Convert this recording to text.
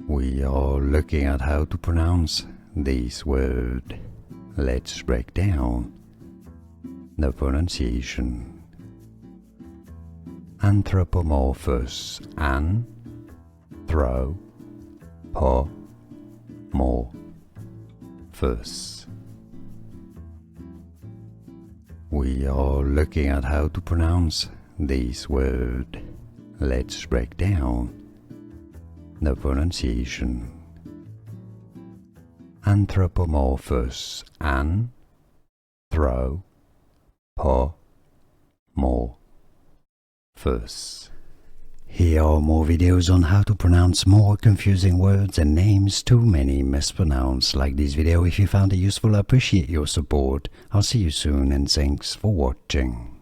We are looking at how to pronounce this word. Let's break down the pronunciation. Anthropomorphous. Anthropomorphous. We are looking at how to pronounce this word. Let's break down the pronunciation. Anthropomorphous. Anthropomorphous. Here are more videos on how to pronounce more confusing words and names too many mispronounced. Like this video if you found it useful. I appreciate your support. I'll see you soon and thanks for watching.